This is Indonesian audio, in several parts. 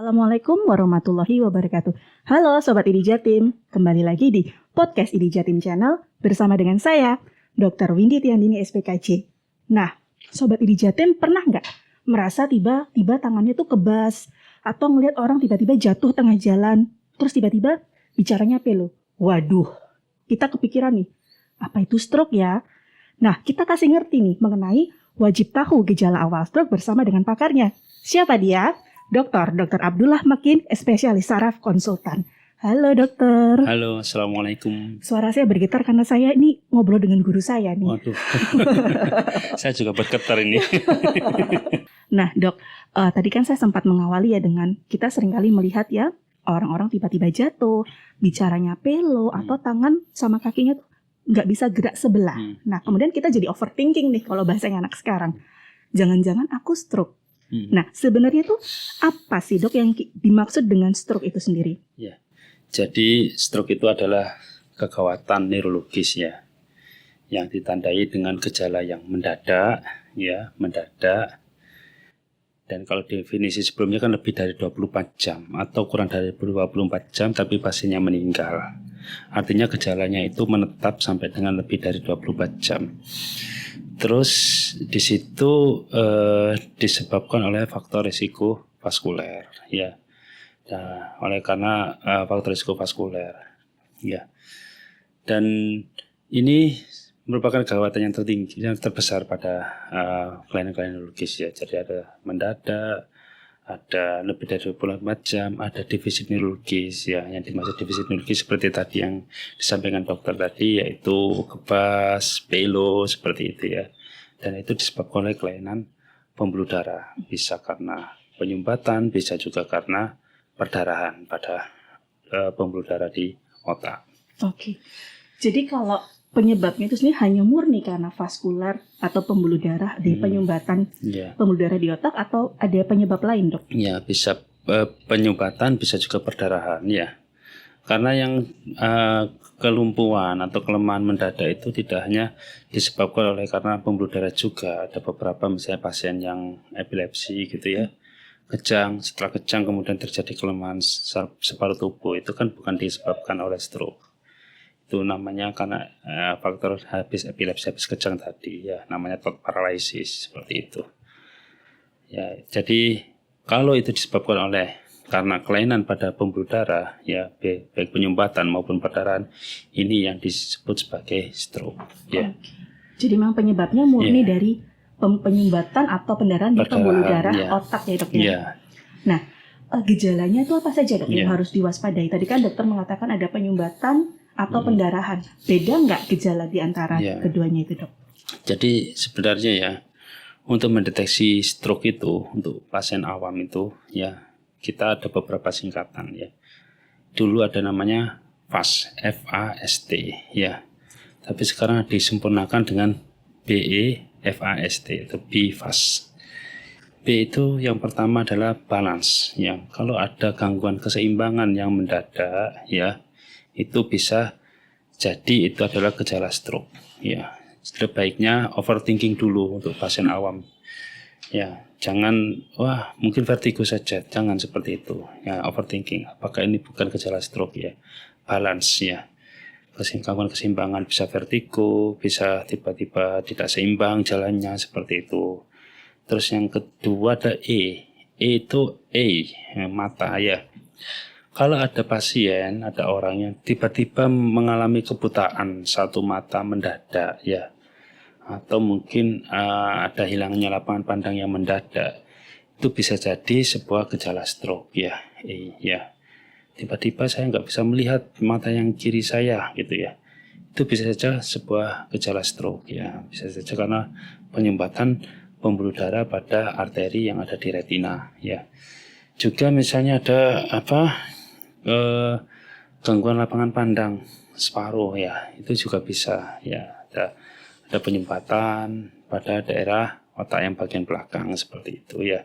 Assalamualaikum warahmatullahi wabarakatuh. Halo Sobat IDI Jatim, kembali lagi di Podcast IDI Jatim Channel bersama dengan saya, Dr. Windy Tiandini SPKJ. Nah, Sobat IDI Jatim pernah nggak merasa tiba-tiba tangannya tuh kebas atau ngelihat orang tiba-tiba jatuh tengah jalan, terus tiba-tiba bicaranya pelo? Waduh, kita kepikiran nih, apa itu stroke ya? Nah, kita kasih ngerti nih mengenai wajib tahu gejala awal stroke bersama dengan pakarnya. Siapa dia? Dr. Abdullah Makin, spesialis saraf konsultan. Halo dokter. Halo, Assalamualaikum. Suara saya bergetar karena saya ini ngobrol dengan guru saya nih. Waduh, saya juga bergetar ini. Nah dok, tadi kan saya sempat mengawali ya dengan kita seringkali melihat ya orang-orang tiba-tiba jatuh, bicaranya pelo atau tangan sama kakinya tuh nggak bisa gerak sebelah. Nah kemudian kita jadi overthinking nih kalau bahasanya anak sekarang. Jangan-jangan aku stroke. Nah, sebenarnya tuh apa sih dok yang dimaksud dengan stroke itu sendiri? Ya, jadi stroke itu adalah kegawatan neurologis ya, yang ditandai dengan gejala yang mendadak, dan kalau definisi sebelumnya kan lebih dari 24 jam atau kurang dari 24 jam tapi pasiennya meninggal. Artinya gejalanya itu menetap sampai dengan lebih dari 24 jam. Terus di situ disebabkan oleh faktor risiko vaskuler ya. Nah, karena faktor risiko vaskuler ya. Dan ini merupakan gawatan yang tertinggi, yang terbesar pada kelainan-kelainan neurologis ya. Jadi ada mendadak, ada lebih dari 24 jam, ada defisit neurologis ya. Yang dimaksud defisit neurologis seperti tadi yang disampaikan dokter tadi, yaitu kebas, pelo, seperti itu ya. Dan itu disebabkan oleh kelainan pembuluh darah. Bisa karena penyumbatan, bisa juga karena perdarahan pada pembuluh darah di otak. Oke. Jadi kalau penyebabnya itu sendiri hanya murni karena vaskular atau pembuluh darah di penyumbatan pembuluh darah di otak atau ada penyebab lain dok? Ya bisa penyumbatan, bisa juga perdarahan ya. Karena yang kelumpuhan atau kelemahan mendadak itu tidak hanya disebabkan oleh karena pembuluh darah juga. Ada beberapa misalnya pasien yang epilepsi gitu ya, kejang, setelah kejang kemudian terjadi kelemahan separuh tubuh, itu kan bukan disebabkan oleh stroke. Itu namanya karena faktor habis epilepsi, habis kejang tadi ya, namanya thought paralysis seperti itu ya. Jadi kalau itu disebabkan oleh karena kelainan pada pembuluh darah ya, baik penyumbatan maupun perdarahan, ini yang disebut sebagai stroke ya. Jadi memang penyebabnya murni dari penyumbatan atau pendarahan di pembuluh darah otak ya dok ya. Nah gejalanya itu apa saja dok yang harus diwaspadai? Tadi kan dokter mengatakan ada penyumbatan atau pendarahan. Beda nggak gejala di antara keduanya itu dok? Jadi sebenarnya ya, untuk mendeteksi stroke itu untuk pasien awam itu ya, kita ada beberapa singkatan ya. Dulu ada namanya FAST, FAST ya. Tapi sekarang disempurnakan dengan BE-FAST atau BFAST. B itu yang pertama adalah balance ya. Kalau ada gangguan keseimbangan yang mendadak ya, itu bisa jadi itu adalah gejala stroke ya. Sebaiknya overthinking dulu untuk pasien awam ya. Jangan mungkin vertigo saja, jangan seperti itu ya. Overthinking, apakah ini bukan gejala stroke ya. Balance ya, gangguan keseimbangan, bisa vertigo, bisa tiba-tiba tidak seimbang jalannya seperti itu. Terus yang kedua ada E itu mata ya. Kalau ada pasien, ada orang yang tiba-tiba mengalami kebutaan satu mata mendadak ya, atau mungkin ada hilangnya lapangan pandang yang mendadak, itu bisa jadi sebuah gejala stroke ya. Ya, tiba-tiba saya nggak bisa melihat mata yang kiri saya gitu ya, itu bisa saja sebuah gejala stroke ya. Bisa saja karena penyumbatan pembuluh darah pada arteri yang ada di retina ya. Juga misalnya ada gangguan lapangan pandang separuh ya, itu juga bisa ya. Ada penyumbatan pada daerah otak yang bagian belakang seperti itu ya.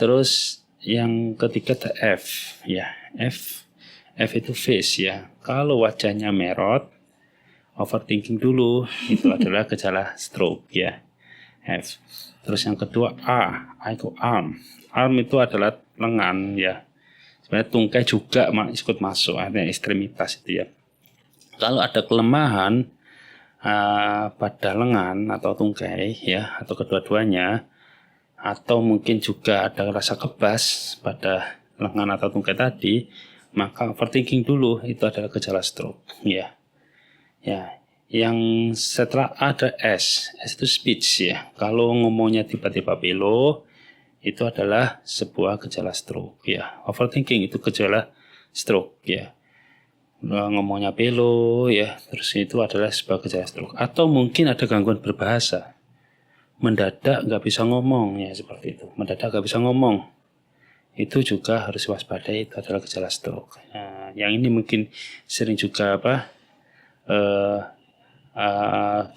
Terus yang ketiga ada F ya. F itu face ya. Kalau wajahnya merot, overthinking dulu, itu adalah gejala stroke ya. F. Terus yang kedua A itu arm. Arm itu adalah lengan ya. sebenarnya tungkai juga ikut masuk, artinya ekstremitas itu ya. Kalau ada kelemahan pada lengan atau tungkai ya, atau kedua-duanya, atau mungkin juga ada rasa kebas pada lengan atau tungkai tadi, maka overthinking dulu itu adalah gejala stroke ya. Ya, yang setelah ada S itu speech ya. Kalau ngomongnya tiba-tiba belo, itu adalah sebuah gejala stroke ya. Overthinking itu gejala stroke ya. Ngomongnya belo ya, terus itu adalah sebuah gejala stroke. Atau mungkin ada gangguan berbahasa, mendadak nggak bisa ngomong ya, seperti itu. Mendadak nggak bisa ngomong, itu juga harus waspadai, itu adalah gejala stroke. Nah, yang ini mungkin sering juga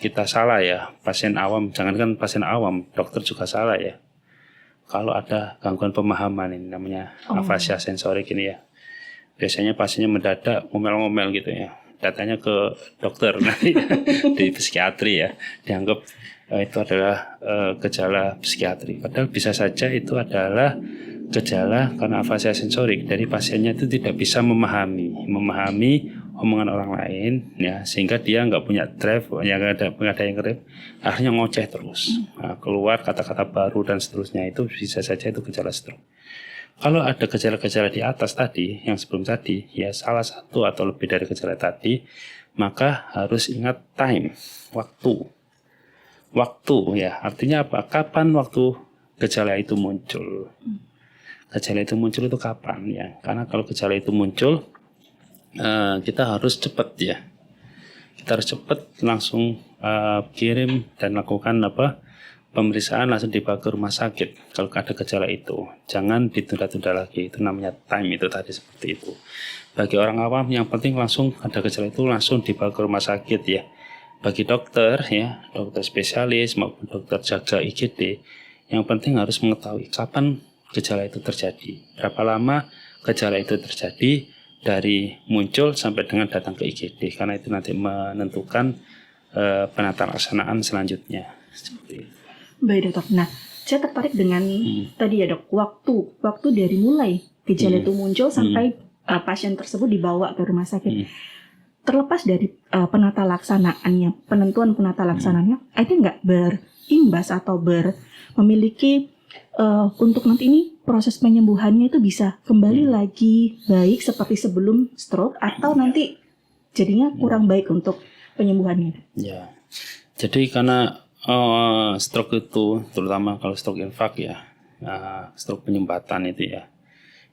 kita salah ya, pasien awam, jangankan pasien awam, dokter juga salah ya. Kalau ada gangguan pemahaman, ini namanya afasia sensorik ini ya. Biasanya pasiennya mendadak ngomel-ngomel gitu ya. Datanya ke dokter nanti di psikiatri ya, dianggap itu adalah gejala psikiatri. Padahal bisa saja itu adalah gejala karena afasia sensorik, dari pasiennya itu tidak bisa memahami omongan orang lain ya, sehingga dia nggak punya drive, yang ada yang grab, akhirnya ngoceh terus. Nah, keluar kata-kata baru dan seterusnya, itu bisa saja itu gejala stroke. Kalau ada gejala-gejala di atas tadi, yang sebelum tadi, ya salah satu atau lebih dari gejala tadi, maka harus ingat time, waktu. Waktu ya, artinya apa? Kapan waktu gejala itu muncul? Gejala itu muncul itu kapan ya? Karena kalau gejala itu muncul, kita harus cepat ya. Kita harus cepat langsung kirim dan lakukan pemeriksaan, langsung dibawa ke rumah sakit kalau ada gejala itu. Jangan ditunda-tunda lagi, itu namanya time itu tadi, seperti itu. Bagi orang awam yang penting langsung ada gejala itu langsung dibawa ke rumah sakit ya. Bagi dokter ya, dokter spesialis maupun dokter jaga IGD, yang penting harus mengetahui kapan gejala itu terjadi, berapa lama gejala itu terjadi dari muncul sampai dengan datang ke IGD, karena itu nanti menentukan penata laksanaan selanjutnya. Seperti itu. Baik dokter. Nah, saya tertarik dengan tadi ya dok, waktu dari mulai gejala itu muncul sampai pasien tersebut dibawa ke rumah sakit. Terlepas dari penata laksanaannya, penentuan penata laksanaannya, itu nggak berimbas atau memiliki untuk nanti ini proses penyembuhannya itu bisa kembali lagi baik seperti sebelum stroke, atau nanti jadinya kurang baik untuk penyembuhannya. Ya, jadi karena stroke itu, terutama kalau stroke infak ya, stroke penyumbatan itu ya,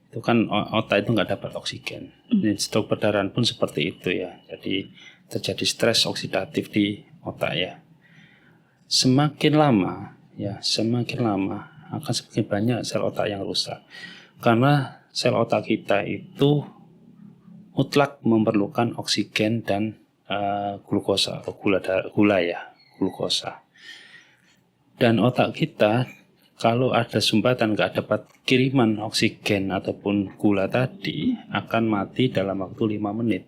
itu kan otak itu nggak dapat oksigen. Dan stroke perdarahan pun seperti itu ya. Jadi terjadi stres oksidatif di otak ya. Semakin lama akan semakin banyak sel otak yang rusak. Karena sel otak kita itu mutlak memerlukan oksigen dan glukosa atau gula ya, glukosa. Dan otak kita kalau ada sumbatan, nggak dapat kiriman oksigen ataupun gula tadi, akan mati dalam waktu 5 menit.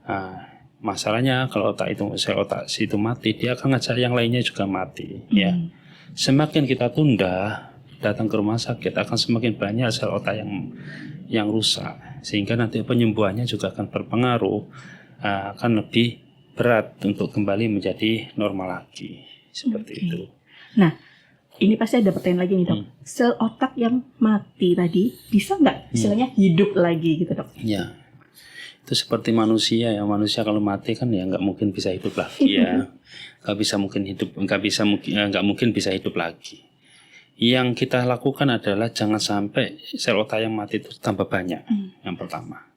Nah, masalahnya kalau sel otak itu mati, dia akan ngajak yang lainnya juga mati. Ya, semakin kita tunda datang ke rumah sakit, akan semakin banyak sel otak yang rusak, sehingga nanti penyembuhannya juga akan berpengaruh, akan lebih berat untuk kembali menjadi normal lagi. Seperti itu. Nah, ini pasti ada pertanyaan lagi nih dok. Sel otak yang mati tadi bisa nggak istilahnya hidup lagi gitu dok? Ya, itu seperti manusia ya. Manusia kalau mati kan ya nggak mungkin bisa hidup lagi ya. Nggak mungkin bisa hidup lagi. Yang kita lakukan adalah jangan sampai sel otak yang mati itu tambah banyak. Yang pertama,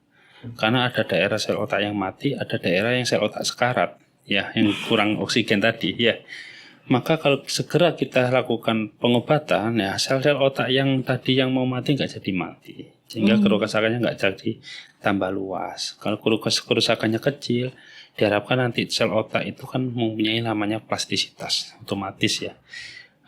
karena ada daerah sel otak yang mati, ada daerah yang sel otak sekarat ya, yang kurang oksigen tadi ya. Maka kalau segera kita lakukan pengobatan ya, sel-sel otak yang tadi yang mau mati nggak jadi mati, sehingga kerusakannya nggak jadi tambah luas. Kalau kerusakannya kecil, diharapkan nanti sel otak itu kan mempunyai namanya plastisitas otomatis ya.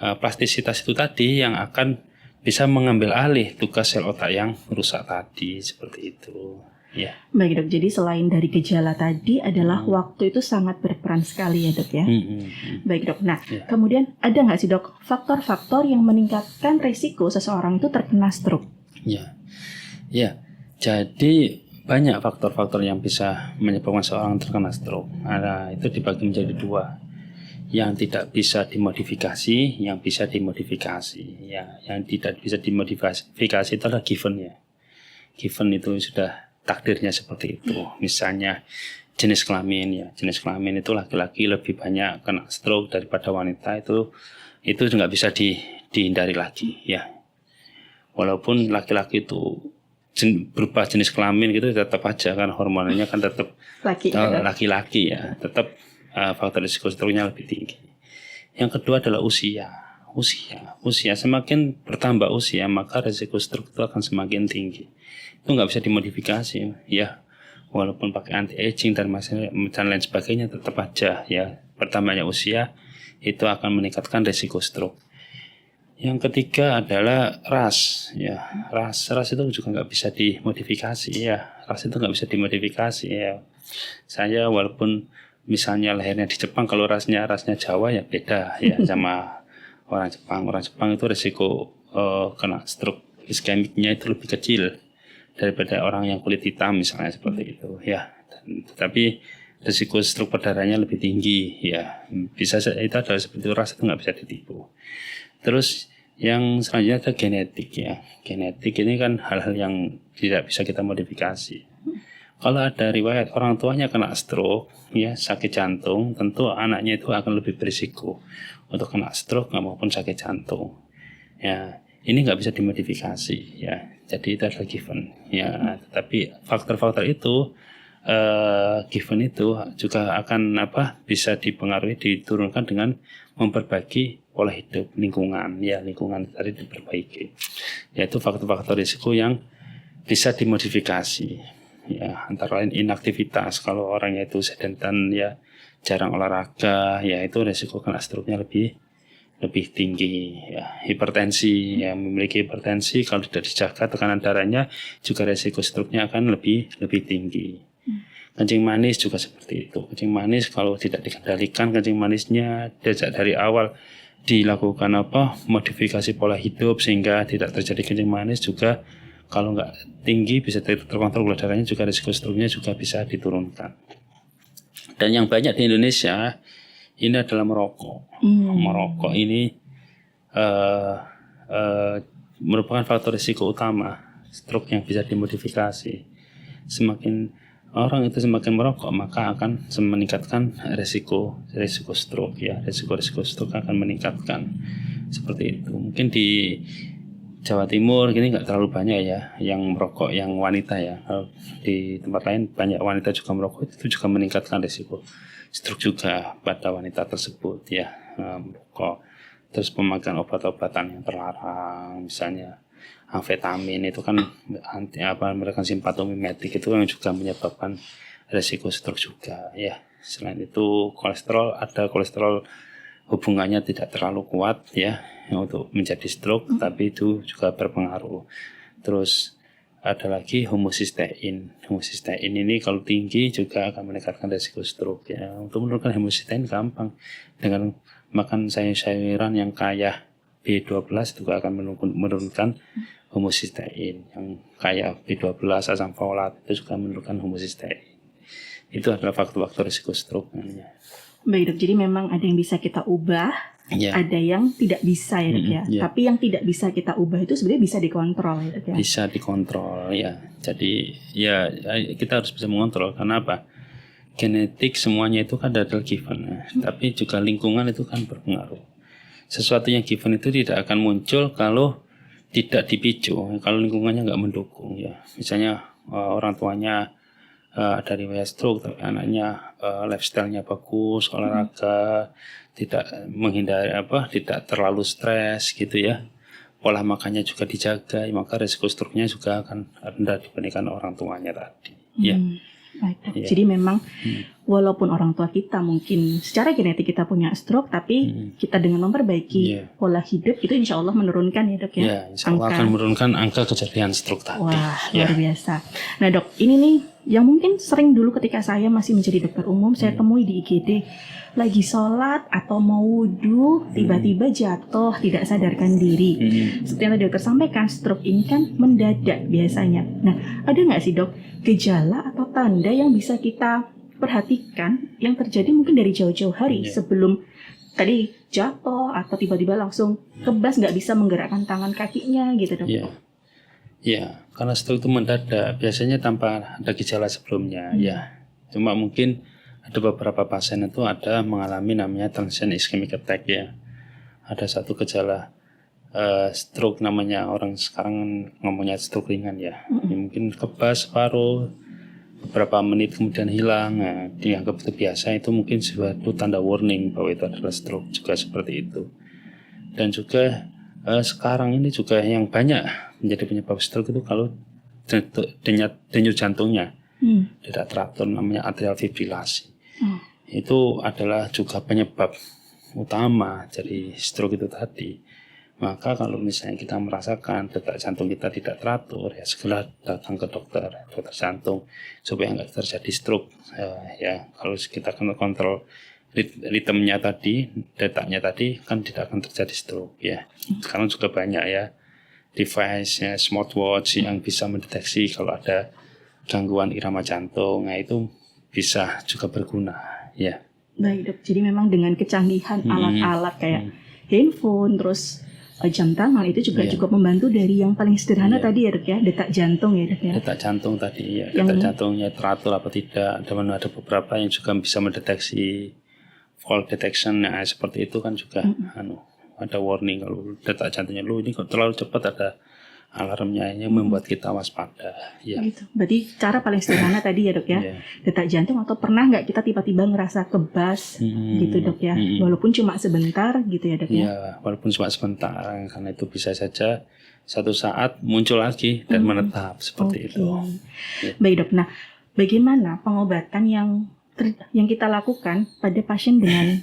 Plastisitas itu tadi yang akan bisa mengambil alih tugas sel otak yang rusak tadi, seperti itu. Ya. Baik dok, jadi selain dari gejala tadi adalah waktu itu sangat berperan sekali ya dok ya. Baik dok, nah kemudian ada nggak sih dok faktor-faktor yang meningkatkan risiko seseorang itu terkena stroke? Ya, Jadi banyak faktor-faktor yang bisa menyebabkan seorang terkena stroke. Nah, itu dibagi menjadi dua. Yang tidak bisa dimodifikasi, yang bisa dimodifikasi. Ya, yang tidak bisa dimodifikasi itu adalah given ya. Given itu sudah takdirnya seperti itu. Misalnya jenis kelamin ya, jenis kelamin itu laki-laki lebih banyak kena stroke daripada wanita, itu nggak bisa dihindari lagi ya. Walaupun laki-laki itu berubah jenis kelamin gitu tetap aja kan hormonnya kan tetap laki-laki ya, tetap faktor risiko stroke-nya lebih tinggi. Yang kedua adalah usia. Semakin bertambah usia maka risiko stroke itu akan semakin tinggi. Itu nggak bisa dimodifikasi ya, walaupun pakai anti aging dan lain sebagainya tetap aja ya, bertambahnya usia itu akan meningkatkan risiko stroke. Yang ketiga adalah ras ya, ras itu juga nggak bisa dimodifikasi ya, Saya walaupun misalnya lahirnya di Jepang, kalau rasnya Jawa ya beda ya sama orang Jepang itu risiko kena stroke iskemiknya itu lebih kecil daripada orang yang kulit hitam misalnya seperti itu ya. Tetapi risiko stroke perdarahannya lebih tinggi ya. Bisa itu adalah seperti itu, ras itu nggak bisa ditipu. Terus yang selanjutnya ada genetik ya. Genetik ini kan hal-hal yang tidak bisa kita modifikasi. Kalau ada riwayat orang tuanya kena stroke ya, sakit jantung, tentu anaknya itu akan lebih berisiko untuk kena stroke maupun sakit jantung. Ya, ini nggak bisa dimodifikasi ya. Jadi itu adalah given ya. Tetapi faktor-faktor itu given itu juga akan bisa diturunkan dengan memperbaiki pola hidup, lingkungan tadi diperbaiki. Yaitu faktor-faktor risiko yang bisa dimodifikasi. Ya, antara lain inaktivitas. Kalau orangnya itu sedentan ya, jarang olahraga, ya itu risiko kena stroke-nya lebih tinggi ya. Hipertensi, yang memiliki hipertensi kalau tidak dijaga tekanan darahnya juga risiko stroke-nya akan lebih tinggi. Kencing manis juga seperti itu. Kencing manis kalau tidak dikendalikan kencing manisnya dari awal dilakukan modifikasi pola hidup sehingga tidak terjadi kencing manis, juga kalau nggak tinggi bisa terkontrol gula darahnya, juga risiko stroke-nya juga bisa diturunkan. Dan yang banyak di Indonesia ini adalah merokok. Merokok ini merupakan faktor risiko utama stroke yang bisa dimodifikasi. Semakin orang itu semakin merokok maka akan meningkatkan risiko stroke ya. Risiko stroke akan meningkatkan seperti itu. Mungkin di Jawa Timur gini nggak terlalu banyak ya yang merokok yang wanita ya. Di tempat lain banyak wanita juga merokok, itu juga meningkatkan risiko stroke juga pada wanita tersebut ya, merokok. Terus pemakaian obat-obatan yang terlarang, misalnya amfetamin itu kan mereka simpatomimetik, itu yang juga menyebabkan risiko stroke juga ya. Selain itu kolesterol hubungannya tidak terlalu kuat ya untuk menjadi stroke, tapi itu juga berpengaruh. Terus ada lagi homocysteine. Homocysteine ini kalau tinggi juga akan meningkatkan risiko stroke ya. Untuk menurunkan homocysteine gampang, dengan makan sayur-sayuran yang kaya B12 juga akan menurunkan homocysteine. Yang kaya B12, asam folat itu juga menurunkan homocysteine. Itu adalah faktor-faktor risiko stroke namanya. Baik Dok, jadi memang ada yang bisa kita ubah, ada yang tidak bisa ya Dok ya. Tapi yang tidak bisa kita ubah itu sebenarnya bisa dikontrol ya Dok ya. Bisa dikontrol ya. Jadi ya kita harus bisa mengontrol. Karena apa? Genetik semuanya itu kan adalah given. Tapi juga lingkungan itu kan berpengaruh. Sesuatu yang given itu tidak akan muncul kalau tidak dipicu, kalau lingkungannya nggak mendukung ya. Misalnya orang tuanya ada riwayat stroke tapi anaknya lifestyle-nya bagus, olahraga, tidak menghindari tidak terlalu stres gitu ya, pola makannya juga dijaga, maka risiko stroke-nya juga akan rendah dibandingkan orang tuanya tadi ya. Baik, Dok. Iya. Jadi memang walaupun orang tua kita mungkin secara genetik kita punya stroke, tapi kita dengan memperbaiki Iya. pola hidup itu insya Allah menurunkan ya, Dok ya. Ya, insya Allah akan menurunkan angka kejadian stroke tadi. Wah, Ya. luar biasa. Nah, Dok, ini nih yang mungkin sering dulu ketika saya masih menjadi dokter umum, saya temui di IGD lagi sholat atau mau wudhu, tiba-tiba jatuh, tidak sadarkan diri. Seperti yang tadi dokter sampaikan, stroke ini kan mendadak biasanya. Nah, ada nggak sih, Dok, gejala atau tanda yang bisa kita perhatikan yang terjadi mungkin dari jauh-jauh hari sebelum tadi jatuh atau tiba-tiba langsung kebas, nggak bisa menggerakkan tangan kakinya gitu, Dok? Ya. Ya, karena stroke itu mendadak, biasanya tanpa ada gejala sebelumnya. Ya, cuma mungkin ada beberapa pasien itu ada mengalami namanya transient ischemic attack ya. Ada satu gejala stroke, namanya orang sekarang ngomongnya stroke ringan ya. Ya mungkin kebas paruh beberapa menit kemudian hilang. Nah, dianggap itu biasa, itu mungkin suatu tanda warning bahwa itu adalah stroke juga seperti itu. Dan juga sekarang ini juga yang banyak menjadi penyebab stroke itu kalau denyut jantungnya tidak teratur, namanya atrial fibrilasi. Itu adalah juga penyebab utama dari stroke itu tadi. Maka kalau misalnya kita merasakan detak jantung kita tidak teratur, ya segera datang ke dokter jantung supaya nggak terjadi stroke. Ya kalau kita akan kontrol ritmenya tadi, detaknya tadi, kan tidak akan terjadi stroke ya. Sekarang juga banyak ya device ya, smartwatch yang bisa mendeteksi kalau ada gangguan irama jantung. Nah itu bisa juga berguna ya. Baik, Dok. Jadi memang dengan kecanggihan alat-alat kayak handphone, terus jam tangan itu juga cukup membantu dari yang paling sederhana tadi ya, Dok ya, detak jantung ya, Dok ya. Detak jantung tadi ya, detak jantungnya teratur apa tidak. Ada beberapa yang juga bisa mendeteksi fall detection, nah seperti itu kan juga ada warning kalau detak jantungnya ini kok terlalu cepat, ada alarmnya yang membuat kita waspada ya. Gitu. Berarti cara paling sederhana tadi ya, Dok ya, detak jantung. Atau pernah nggak kita tiba-tiba ngerasa kebas gitu, Dok ya, walaupun cuma sebentar gitu ya, Dok ya. Ya, walaupun cuma sebentar, karena itu bisa saja satu saat muncul lagi dan menetap seperti itu ya. Baik, Dok. Nah, bagaimana pengobatan yang kita lakukan pada pasien dengan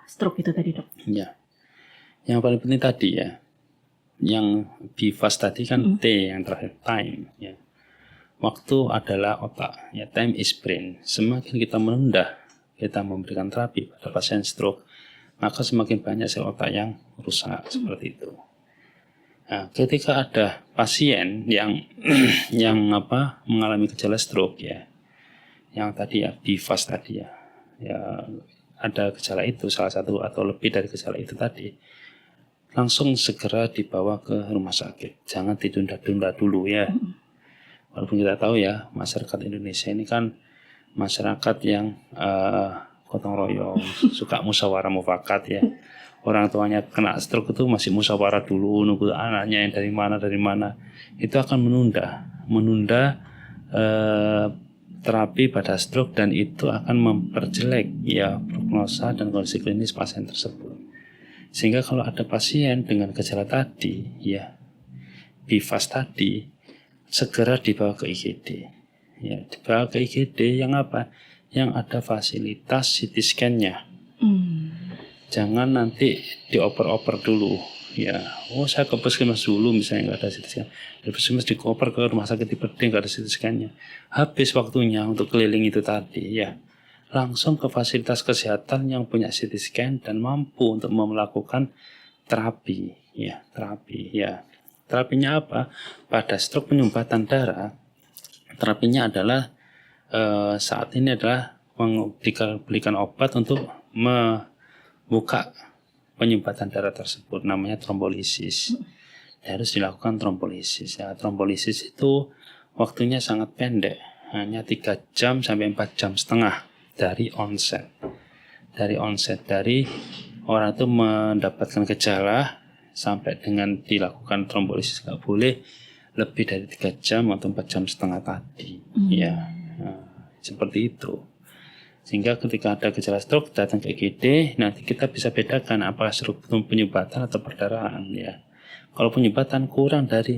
stroke itu tadi, Dok? Ya, yang paling penting tadi ya, yang BIFAS tadi kan T yang terakhir, time ya. Waktu adalah otak ya, time is brain. Semakin kita menunda kita memberikan terapi pada pasien stroke, maka semakin banyak sel otak yang rusak seperti itu. Nah, ketika ada pasien yang mengalami gejala stroke ya, yang tadi ya BIFAS tadi ya, ada gejala itu, salah satu atau lebih dari gejala itu tadi, langsung segera dibawa ke rumah sakit. Jangan ditunda-tunda dulu ya. Walaupun kita tahu ya, masyarakat Indonesia ini kan masyarakat yang gotong royong, suka musyawarah mufakat ya. Orang tuanya kena stroke itu masih musyawarah dulu, nunggu anaknya yang dari mana. Itu akan menunda terapi pada stroke, dan itu akan memperjelek ya prognosa dan kondisi klinis pasien tersebut. Sehingga kalau ada pasien dengan gejala tadi ya, BIFAS tadi, segera dibawa ke IGD. Ya, dibawa ke IGD yang apa? Yang ada fasilitas CT scan-nya. Jangan nanti dioper-oper dulu. Ya, saya ke puskesmas dulu misalnya nggak ada CT scan. Dari puskesmas dioper ke rumah sakit di Perding nggak ada CT scan-nya. Habis waktunya untuk keliling itu tadi ya. Langsung ke fasilitas kesehatan yang punya CT scan dan mampu untuk melakukan terapi ya. Terapinya apa? Pada stroke penyumbatan darah, terapinya adalah saat ini adalah diberikan obat untuk membuka penyumbatan darah tersebut, namanya trombolisis. Harus dilakukan trombolisis ya. Trombolisis itu waktunya sangat pendek, hanya 3 jam sampai 4 jam setengah dari onset. Dari orang itu mendapatkan gejala sampai dengan dilakukan trombolisis, nggak boleh lebih dari 3 jam atau 4 jam setengah tadi ya. Seperti itu. Sehingga ketika ada gejala stroke datang ke IGD, nanti kita bisa bedakan apakah stroke penyumbatan atau perdarahan ya. Kalau penyumbatan kurang dari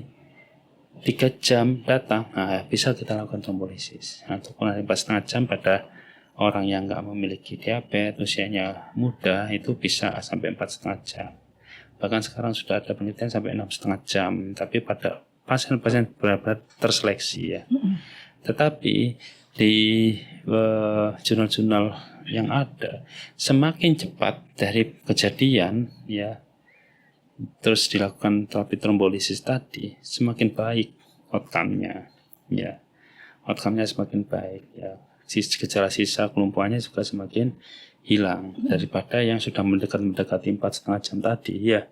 3 jam datang, nah bisa kita lakukan trombolisis. Ataupun 4,5 jam pada orang yang nggak memiliki diabetes, usianya muda, itu bisa sampai 4,5 jam. Bahkan sekarang sudah ada penelitian sampai 6,5 jam, tapi pada pasien-pasien benar-benar terseleksi ya. Tetapi di jurnal-jurnal yang ada, semakin cepat dari kejadian ya, terus dilakukan terapi trombolisis tadi, semakin baik outcome-nya ya. Outcome-nya semakin baik ya. Gejala sisa kelumpuhannya juga semakin hilang daripada yang sudah mendekati 4,5 jam tadi ya.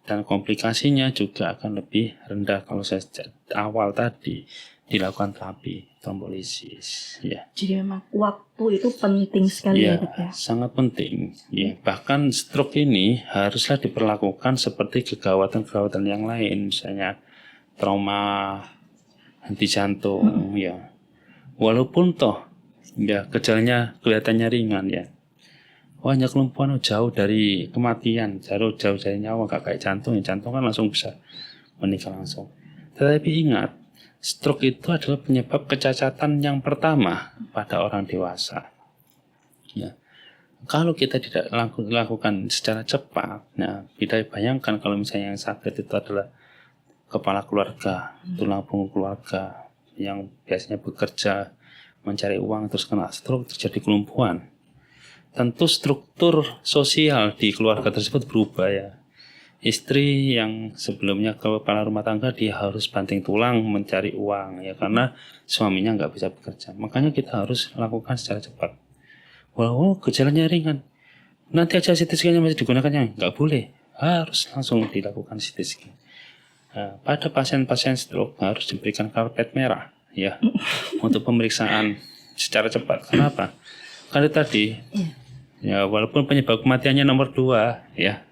Dan komplikasinya juga akan lebih rendah kalau sejak awal tadi dilakukan terapi trombolisis ya. Jadi memang waktu itu penting sekali ya, Dok ya. Sangat penting ya. Bahkan stroke ini haruslah diperlakukan seperti kegawatan-kegawatan yang lain, misalnya trauma henti jantung ya. Walaupun toh ya gejalanya kelihatannya ringan ya, hanya kelumpuhan jauh dari kematian, jauh dari nyawa, gak kayak jantung. Jantung kan langsung bisa meninggal langsung. Tetapi ingat, stroke itu adalah penyebab kecacatan yang pertama pada orang dewasa. Ya, kalau kita tidak lakukan secara cepat, nah kita bayangkan kalau misalnya yang sakit itu adalah kepala keluarga, tulang punggung keluarga yang biasanya bekerja mencari uang terus kena stroke, terjadi kelumpuhan. Tentu struktur sosial di keluarga tersebut berubah ya. Istri yang sebelumnya kepala rumah tangga, dia harus banting tulang mencari uang ya, karena suaminya nggak bisa bekerja. Makanya kita harus lakukan secara cepat. Walau gejalanya ringan, nanti aja CT scan-nya masih digunakannya, nggak boleh, harus langsung dilakukan CT scan. Nah, pada pasien-pasien stroke harus diberikan karpet merah ya untuk pemeriksaan secara cepat. Kenapa? Karena tadi ya, walaupun penyebab kematiannya nomor 2 ya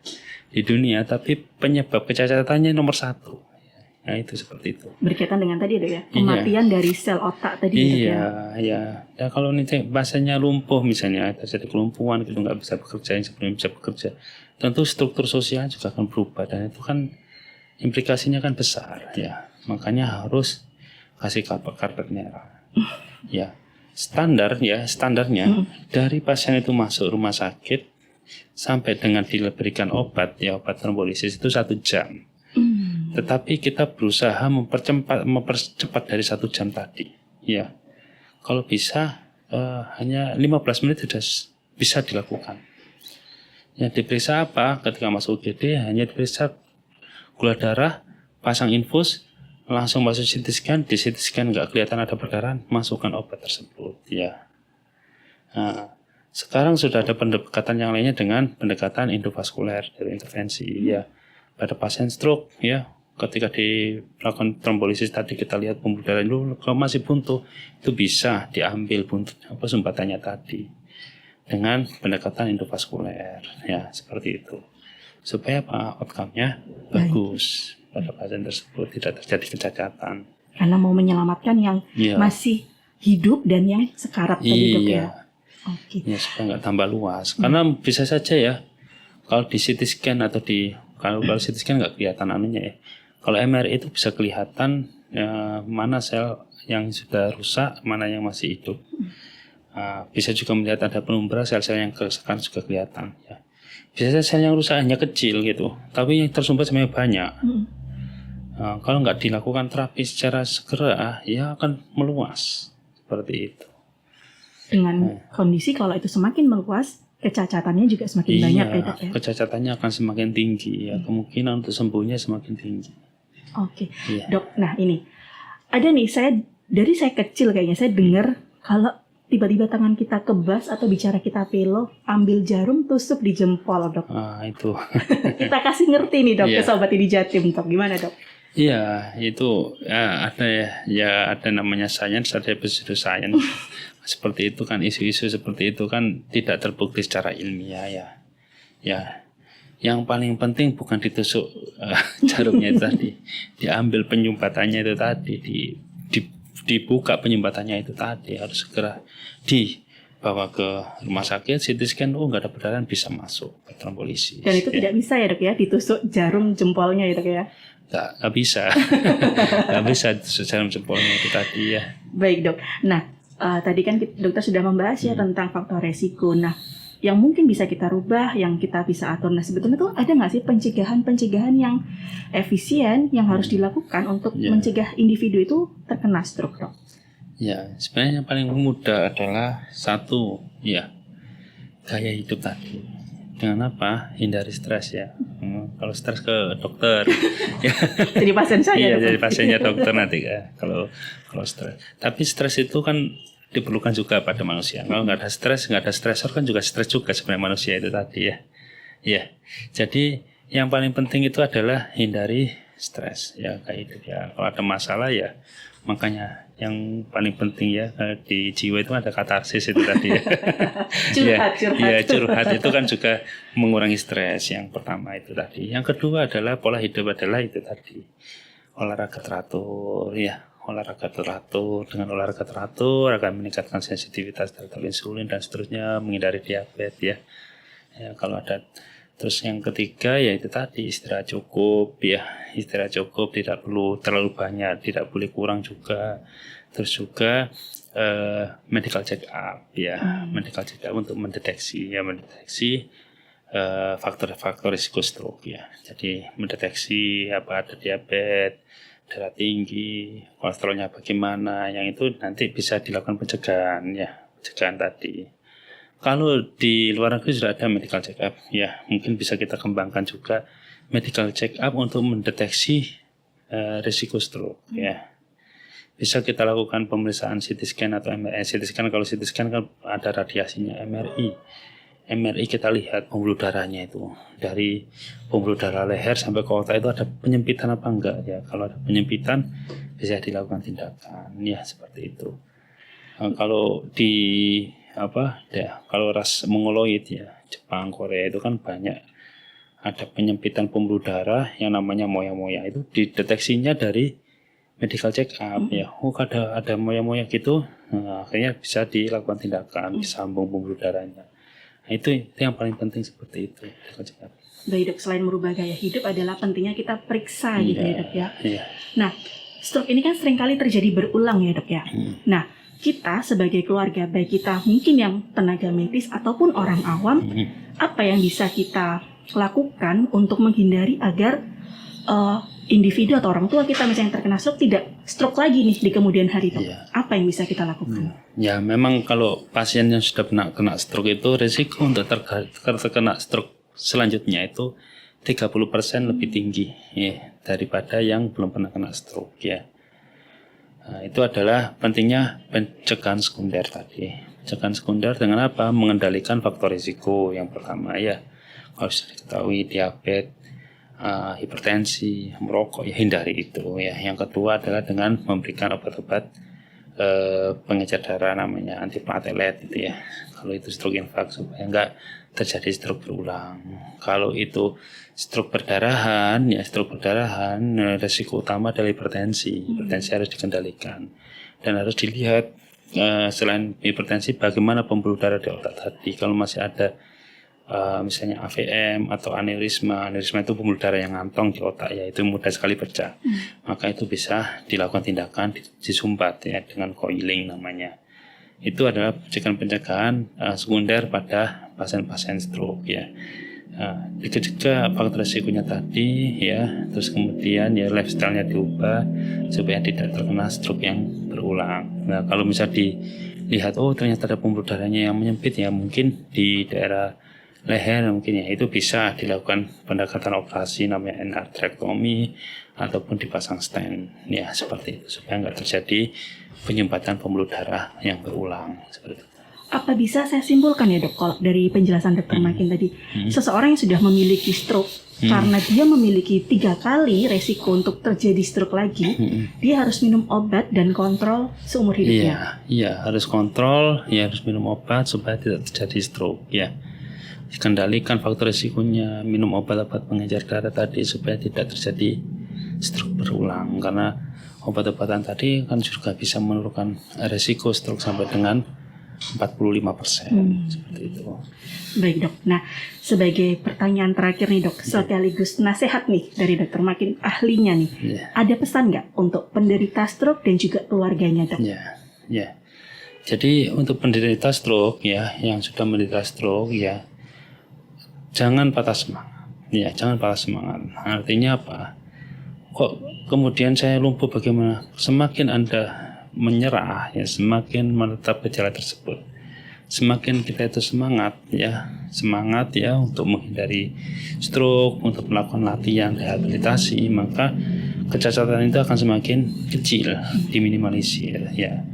di dunia, tapi penyebab kecacatannya nomor 1. Nah itu seperti itu. Berkaitan dengan tadi ya, kematian dari sel otak tadi. Iya. Ya kalau nih bahasanya lumpuh misalnya, terjadi kelumpuhan gitu, nggak bisa bekerja yang sebelumnya bisa bekerja, tentu struktur sosial juga akan berubah, dan itu kan implikasinya kan besar ya. Makanya harus kasih karpet merah. Ya. Standarnya dari pasien itu masuk rumah sakit sampai dengan diberikan obat trombolisis itu 1 jam. Tetapi kita berusaha mempercepat dari 1 jam tadi. Ya, kalau bisa hanya 15 menit sudah bisa dilakukan. Ya, diperiksa apa? Ketika masuk UGD hanya diperiksa gula darah, pasang infus, langsung masuk CT scan, di CT scan nggak kelihatan ada perdarahan, masukkan obat tersebut ya. Nah, sekarang sudah ada pendekatan yang lainnya dengan pendekatan endovaskuler dari intervensi ya. Pada pasien stroke ya, ketika dilakukan trombolisis tadi kita lihat pembuluh darah itu kalau masih buntu, itu bisa diambil sumbatannya tadi dengan pendekatan endovaskuler ya, seperti itu. Supaya outcome-nya bagus pada pasien tersebut, tidak terjadi kecacatan. Karena mau menyelamatkan yang masih hidup dan yang sekarat tadi, Dok ya. Oke. Ya, supaya nggak tambah luas. Karena bisa saja ya, kalau di CT scan atau kalau CT scan nggak kelihatan anunya ya. Kalau MRI itu bisa kelihatan mana sel yang sudah rusak, mana yang masih hidup. Bisa juga melihat ada penumbra sel-sel yang kerusakan juga kelihatan ya. Biasanya sel yang rusak hanya kecil gitu, tapi yang tersumbat sebenarnya banyak. Kalau nggak dilakukan terapi secara segera, ya akan meluas seperti itu. Dengan kondisi kalau itu semakin meluas, kecacatannya juga semakin banyak ya, Dok ya. Kecacatannya akan semakin tinggi ya, kemungkinan untuk sembuhnya semakin tinggi. Oke. Dok, nah ini ada nih, dari saya kecil kayaknya saya dengar kalau tiba-tiba tangan kita kebas atau bicara kita pelo, ambil jarum tusuk di jempol, Dok. Itu. Kita kasih ngerti nih, Dok, ke Sobat Idi Jatim, Dok. Gimana, Dok? Iya, itu ada namanya sains, ada pseudosains. Seperti itu kan, isu-isu seperti itu kan tidak terbukti secara ilmiah ya. Ya, yang paling penting bukan ditusuk jarumnya itu tadi, diambil penyumbatannya itu tadi, dibuka penyumbatannya itu tadi, harus segera bawa ke rumah sakit, CT scan, nggak ada perdarahan, bisa masuk ke trombolisis. Dan itu tidak bisa ya dok ya, ditusuk jarum jempolnya ya dok ya? Nggak bisa, nggak bisa ditusuk jarum jempolnya itu tadi ya. Baik dok, nah tadi kan dokter sudah membahas ya tentang faktor resiko. Nah, yang mungkin bisa kita rubah, yang kita bisa atur. Nah, sebetulnya tuh ada nggak sih pencegahan yang efisien yang harus dilakukan untuk mencegah individu itu terkena stroke, dok? Ya, sebenarnya yang paling mudah adalah satu, ya, gaya hidup tadi. Dengan apa? Hindari stres ya. Kalau stres ke dokter. Jadi pasien saya. Iya, jadi pasiennya dokter nanti ya. Kalau stres. Tapi stres itu kan diperlukan juga pada manusia. Kalau nggak ada stresor kan juga stres juga sebenarnya manusia itu tadi ya. Ya, jadi yang paling penting itu adalah hindari stres ya, kayak itu ya. Kalau ada masalah ya, makanya yang paling penting ya di jiwa itu ada katarsis itu tadi ya. Curhat itu kan juga mengurangi stres. Yang pertama itu tadi. Yang kedua adalah pola hidup adalah itu tadi, olahraga teratur ya. Olahraga teratur, dengan olahraga teratur akan meningkatkan sensitivitas terhadap insulin dan seterusnya, menghindari diabetes ya. Ya, kalau ada. Terus yang ketiga ya itu tadi, istirahat cukup ya, istirahat cukup, tidak perlu terlalu banyak, tidak boleh kurang juga. Terus juga medical check up ya, medical check up untuk mendeteksi faktor-faktor risiko stroke ya. Jadi mendeteksi apa ada diabetes, darah tinggi, kolesterolnya bagaimana, yang itu nanti bisa dilakukan pencegahan ya, pencegahan tadi. Kalau di luar negeri sudah ada medical check up ya, mungkin bisa kita kembangkan juga medical check up untuk mendeteksi risiko stroke ya. Bisa kita lakukan pemeriksaan CT scan atau MRI. CT scan, kalau CT scan kan ada radiasinya. MRI kita lihat pembuluh darahnya itu, dari pembuluh darah leher sampai ke otak itu ada penyempitan apa enggak ya. Kalau ada penyempitan bisa dilakukan tindakan ya, seperti itu. Kalau di kalau ras mongoloid ya, Jepang, Korea itu kan banyak ada penyempitan pembuluh darah yang namanya moya-moya, itu dideteksinya dari medical check up ya. Ada moya-moya gitu, akhirnya bisa dilakukan tindakan, disambung pembuluh darahnya. Nah, itu yang paling penting seperti itu. Baik dok, selain merubah gaya hidup adalah pentingnya kita periksa gitu ya dok ya. Iya. Nah, stroke ini kan seringkali terjadi berulang ya dok ya. Nah, kita sebagai keluarga, baik kita mungkin yang tenaga medis ataupun orang awam, apa yang bisa kita lakukan untuk menghindari agar individu atau orang tua kita misalnya yang terkena stroke tidak stroke lagi nih di kemudian hari dok? Apa yang bisa kita lakukan? Ya memang kalau pasien yang sudah kena stroke itu risiko untuk terkena stroke selanjutnya itu 30% lebih tinggi ya, daripada yang belum pernah kena stroke ya. Nah, itu adalah pentingnya pencegahan sekunder tadi. Pencegahan sekunder dengan apa? Mengendalikan faktor risiko. Yang pertama ya, kalau sudah diketahui diabetes, hipertensi, merokok ya hindari itu ya. Yang kedua adalah dengan memberikan obat-obat pengecer darah namanya antiplatelet itu ya. Kalau itu stroke infark supaya enggak terjadi stroke berulang. Kalau itu stroke perdarahan resiko utama adalah hipertensi. Hipertensi harus dikendalikan dan harus dilihat selain hipertensi bagaimana pembuluh darah di otak tadi. Kalau masih ada misalnya AVM atau aneurisma itu pembuluh darah yang ngantong di otak ya, itu mudah sekali pecah. Maka itu bisa dilakukan tindakan disumbat ya dengan coiling namanya. Itu adalah pencegahan sekunder pada pasien-pasien stroke ya. Dicegah faktor risikonya tadi ya, terus kemudian ya lifestyle-nya diubah supaya tidak terkena stroke yang berulang. Nah, kalau bisa dilihat ternyata ada pembuluh darahnya yang menyempit ya, mungkin di daerah leher mungkin ya, itu bisa dilakukan pendekatan operasi namanya endarterektomi ataupun dipasang stent ya, seperti itu supaya nggak terjadi penyumbatan pembuluh darah yang berulang seperti itu. Apa bisa saya simpulkan ya dok, kalau dari penjelasan dokter Makin tadi, seseorang yang sudah memiliki stroke karena dia memiliki 3 kali resiko untuk terjadi stroke lagi, dia harus minum obat dan kontrol seumur hidupnya. Iya, harus kontrol, ya harus minum obat supaya tidak terjadi stroke ya. Kendalikan faktor risikonya, minum obat-obat pengecer darah tadi supaya tidak terjadi stroke berulang, karena obat-obatan tadi kan juga bisa menurunkan resiko stroke sampai dengan 45%. Seperti itu. Baik dok. Nah, sebagai pertanyaan terakhir nih dok, sekaligus nasihat nih dari dokter makin ahlinya nih, ada pesan nggak untuk penderita stroke dan juga keluarganya dok? Ya. Jadi untuk penderita stroke ya, yang sudah menderita stroke ya, jangan patah semangat. Ya, jangan patah semangat. Artinya apa? Kok kemudian saya lumpuh bagaimana? Semakin Anda menyerah ya, semakin menetap gejala tersebut. Semakin kita itu semangat ya untuk menghindari stroke, untuk melakukan latihan rehabilitasi, maka kecacatan itu akan semakin kecil, diminimalisir ya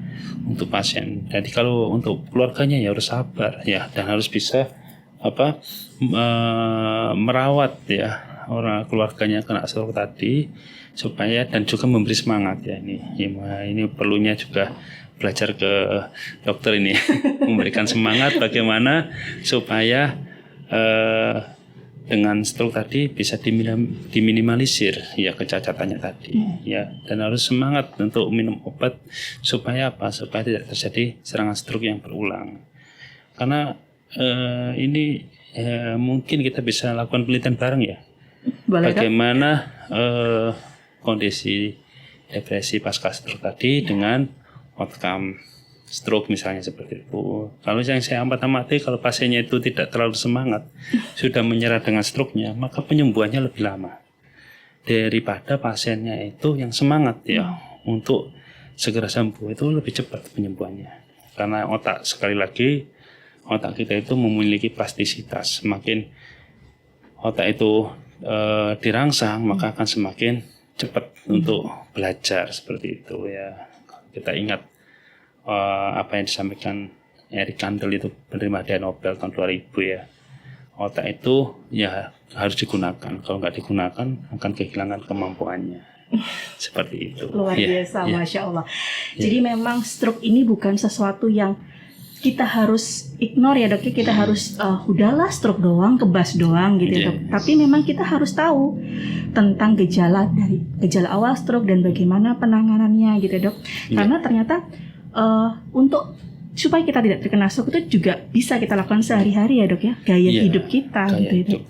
untuk pasien. Jadi kalau untuk keluarganya ya harus sabar ya, dan harus bisa merawat ya orang keluarganya kena stroke tadi, supaya dan juga memberi semangat ya, ini perlunya juga belajar ke dokter ini memberikan semangat bagaimana supaya dengan stroke tadi bisa diminimalisir ya kecacatannya tadi ya, dan harus semangat untuk minum obat supaya tidak terjadi serangan stroke yang berulang. Karena ini mungkin kita bisa lakukan penelitian bareng ya. Boleh, bagaimana kondisi depresi pasca stroke tadi dengan outcome stroke misalnya seperti itu. Kalau yang saya amati kalau pasiennya itu tidak terlalu semangat, sudah menyerah dengan stroke-nya, maka penyembuhannya lebih lama daripada pasiennya itu yang semangat ya untuk segera sembuh, itu lebih cepat penyembuhannya. Karena sekali lagi otak kita itu memiliki plastisitas. Semakin otak itu dirangsang, maka akan semakin cepat untuk belajar seperti itu ya. Kita ingat apa yang disampaikan Eric Kandel itu, penerima hadiah Nobel tahun 2000 ya. Otak itu ya harus digunakan. Kalau nggak digunakan akan kehilangan kemampuannya. Seperti itu. Luar biasa, Masya Allah. Jadi memang stroke ini bukan sesuatu yang kita harus ignore ya dok, kita harus udahlah stroke doang, kebas doang gitu ya dok. Tapi memang kita harus tahu tentang gejala awal stroke dan bagaimana penanganannya gitu ya dok. Karena ternyata untuk supaya kita tidak terkena stroke itu juga bisa kita lakukan sehari-hari ya dok ya, gaya hidup kita gitu ya dok.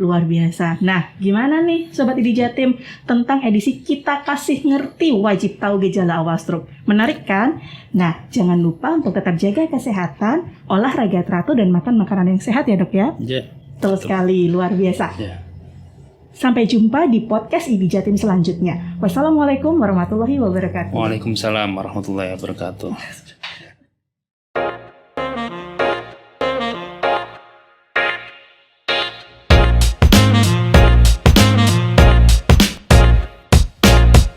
Luar biasa. Nah, gimana nih Sobat ID Jatim tentang edisi Kita Kasih Ngerti Wajib Tahu Gejala Awal Stroke? Menarik kan? Nah, jangan lupa untuk tetap jaga kesehatan, olahraga teratur dan makan makanan yang sehat ya dok ya. Betul sekali, luar biasa. Sampai jumpa di podcast ID Jatim selanjutnya. Wassalamualaikum warahmatullahi wabarakatuh. Waalaikumsalam warahmatullahi wabarakatuh.